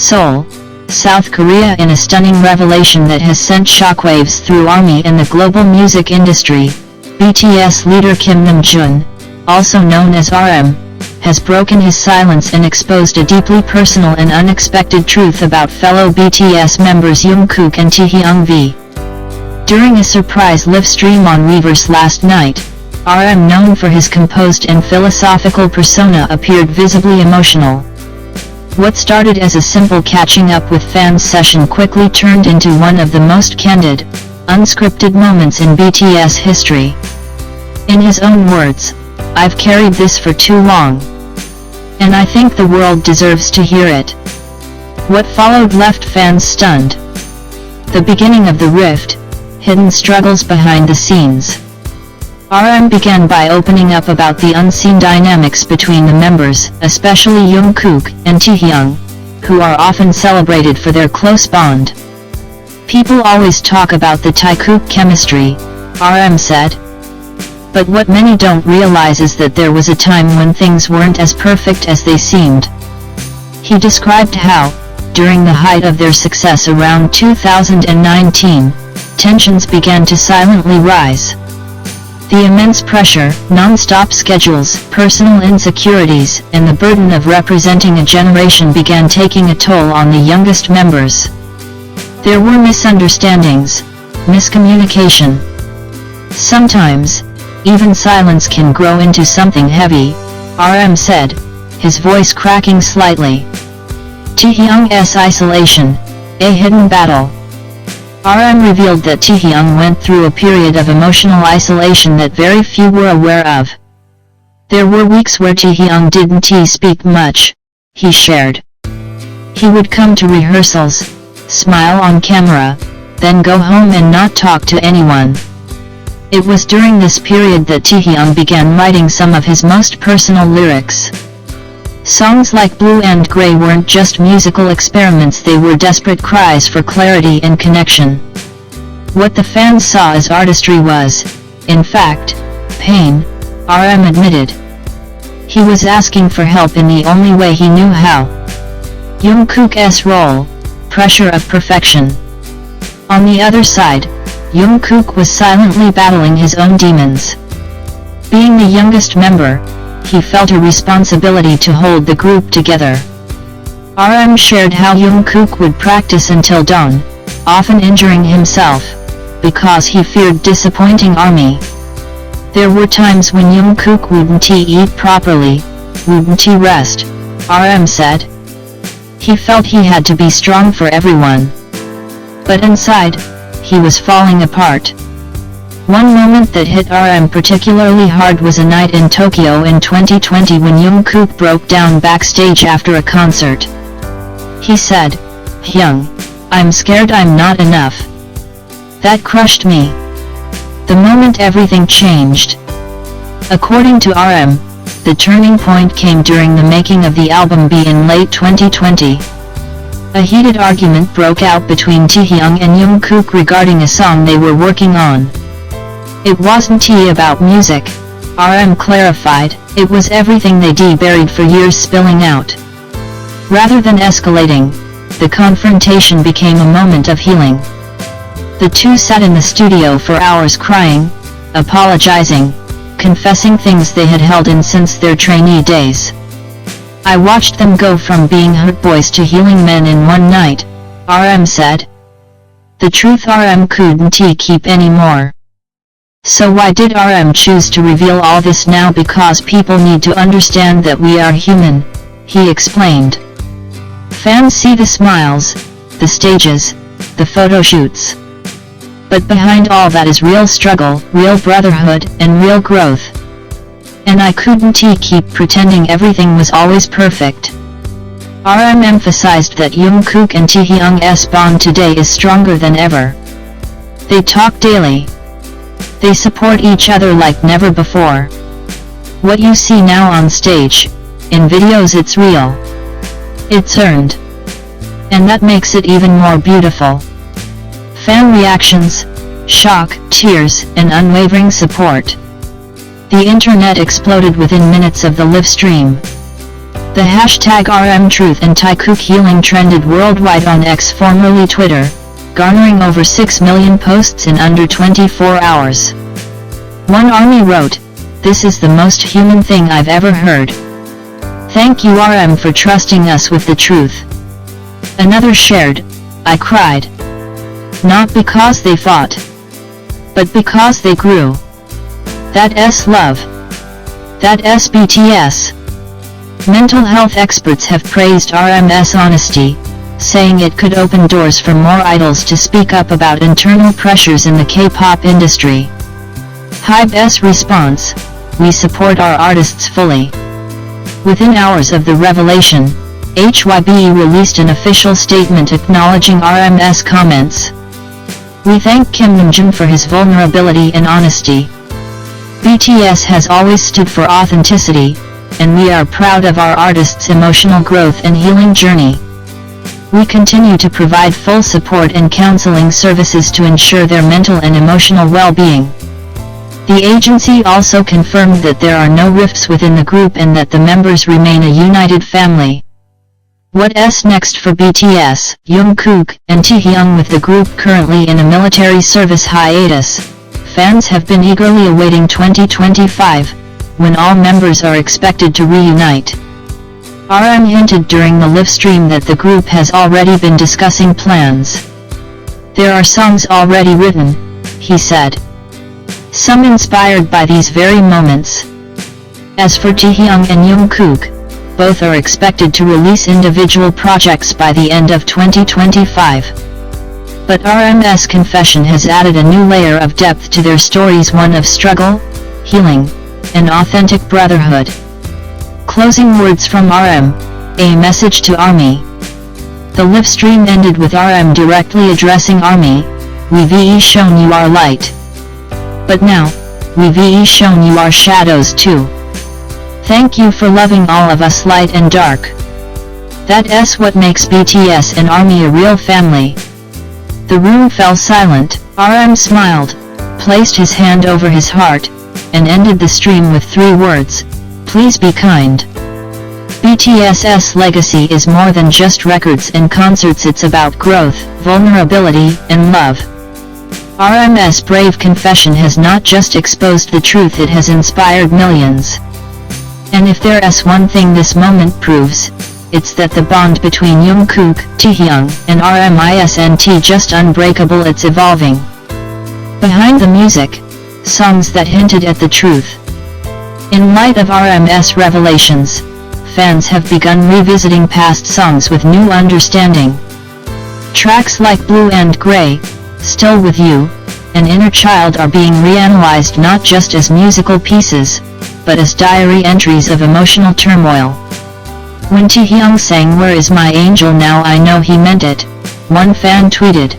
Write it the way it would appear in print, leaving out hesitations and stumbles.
Seoul, South Korea, in a stunning revelation that has sent shockwaves through ARMY and the global music industry. BTS leader Kim Namjoon, also known as RM, has broken his silence and exposed a deeply personal and unexpected truth about fellow BTS members Jungkook and Taehyung. During a surprise livestream on Weverse last night, RM, known for his composed and philosophical persona, appeared visibly emotional. What started as a simple catching up with fans session quickly turned into one of the most candid, unscripted moments in BTS history. In his own words, "I've carried this for too long. And I think the world deserves to hear it." What followed left fans stunned. The beginning of the rift, hidden struggles behind the scenes. RM began by opening up about the unseen dynamics between the members, especially Jungkook and Taehyung, who are often celebrated for their close bond. "People always talk about the Taehyung chemistry," RM said. "But what many don't realize is that there was a time when things weren't as perfect as they seemed." He described how, during the height of their success around 2019, tensions began to silently rise. The immense pressure, non-stop schedules, personal insecurities, and the burden of representing a generation began taking a toll on the youngest members. There were misunderstandings, miscommunication. Sometimes, even silence can grow into something heavy, RM said, his voice cracking slightly. Taehyung's isolation, a hidden battle. RM revealed that Taehyung went through a period of emotional isolation that very few were aware of. "There were weeks where Taehyung didn't speak much," he shared. "He would come to rehearsals, smile on camera, then go home and not talk to anyone." It was during this period that Taehyung began writing some of his most personal lyrics. Songs like Blue and Grey weren't just musical experiments, they were desperate cries for clarity and connection. What the fans saw as artistry was, in fact, pain, RM admitted. He was asking for help in the only way he knew how. Jungkook's role, pressure of perfection. On the other side, Jungkook was silently battling his own demons. Being the youngest member, he felt a responsibility to hold the group together. RM shared how Jungkook would practice until dawn, often injuring himself, because he feared disappointing ARMY. There were times when Jungkook wouldn't eat properly, wouldn't rest, RM said. He felt he had to be strong for everyone. But inside, he was falling apart. One moment that hit RM particularly hard was a night in Tokyo in 2020 when Jungkook broke down backstage after a concert. He said, "Hyung, I'm scared I'm not enough." That crushed me. The moment everything changed. According to RM, the turning point came during the making of the album B in late 2020. A heated argument broke out between Taehyung and Jungkook regarding a song they were working on. It wasn't about music, RM clarified, it was everything they buried for years spilling out. Rather than escalating, the confrontation became a moment of healing. The two sat in the studio for hours crying, apologizing, confessing things they had held in since their trainee days. "I watched them go from being hurt boys to healing men in one night," RM said. The truth RM couldn't keep anymore. So why did RM choose to reveal all this now? Because people need to understand that we are human, he explained. Fans see the smiles, the stages, the photo shoots. But behind all that is real struggle, real brotherhood, and real growth. And I couldn't keep pretending everything was always perfect. RM emphasized that Jungkook and Taehyung's bond today is stronger than ever. They talk daily. They support each other like never before. What you see now on stage, in videos, it's real. It's earned. And that makes it even more beautiful. Fan reactions, shock, tears, and unwavering support. The internet exploded within minutes of the live stream. The hashtag #RMTruth and Taehyung healing trended worldwide on X, formerly Twitter, garnering over 6 million posts in under 24 hours. One ARMY wrote, "This is the most human thing I've ever heard. Thank you RM for trusting us with the truth." Another shared, "I cried. Not because they fought, but because they grew. That's love. That's BTS." Mental health experts have praised RM's honesty, saying it could open doors for more idols to speak up about internal pressures in the K-pop industry. HYBE's response, "We support our artists fully." Within hours of the revelation, HYBE released an official statement acknowledging RM's comments. "We thank Kim Namjoon for his vulnerability and honesty. BTS has always stood for authenticity, and we are proud of our artists' emotional growth and healing journey. We continue to provide full support and counseling services to ensure their mental and emotional well-being." The agency also confirmed that there are no rifts within the group and that the members remain a united family. What's next for BTS, Jungkook, and Taehyung? With the group currently in a military service hiatus, fans have been eagerly awaiting 2025, when all members are expected to reunite. RM hinted during the livestream that the group has already been discussing plans. "There are songs already written," he said. "Some inspired by these very moments." As for Taehyung and Jungkook, both are expected to release individual projects by the end of 2025. But RM's confession has added a new layer of depth to their stories, one of struggle, healing, and authentic brotherhood. Closing words from RM, a message to ARMY. The livestream ended with RM directly addressing ARMY, "We've shown you our light. But now, we've shown you our shadows too. Thank you for loving all of us, light and dark. That's what makes BTS and ARMY a real family." The room fell silent. RM smiled, placed his hand over his heart, and ended the stream with 3 words, "Please be kind." BTS's legacy is more than just records and concerts, it's about growth, vulnerability, and love. RM's brave confession has not just exposed the truth, it has inspired millions. And if there's one thing this moment proves, it's that the bond between Jungkook, Taehyung, and RM isn't just unbreakable, it's evolving. Behind the music, songs that hinted at the truth. In light of RM's revelations, fans have begun revisiting past songs with new understanding. Tracks like Blue and Grey, Still With You, and Inner Child are being reanalyzed not just as musical pieces, but as diary entries of emotional turmoil. When Taehyung sang "Where Is My Angel Now I Know He Meant It," one fan tweeted,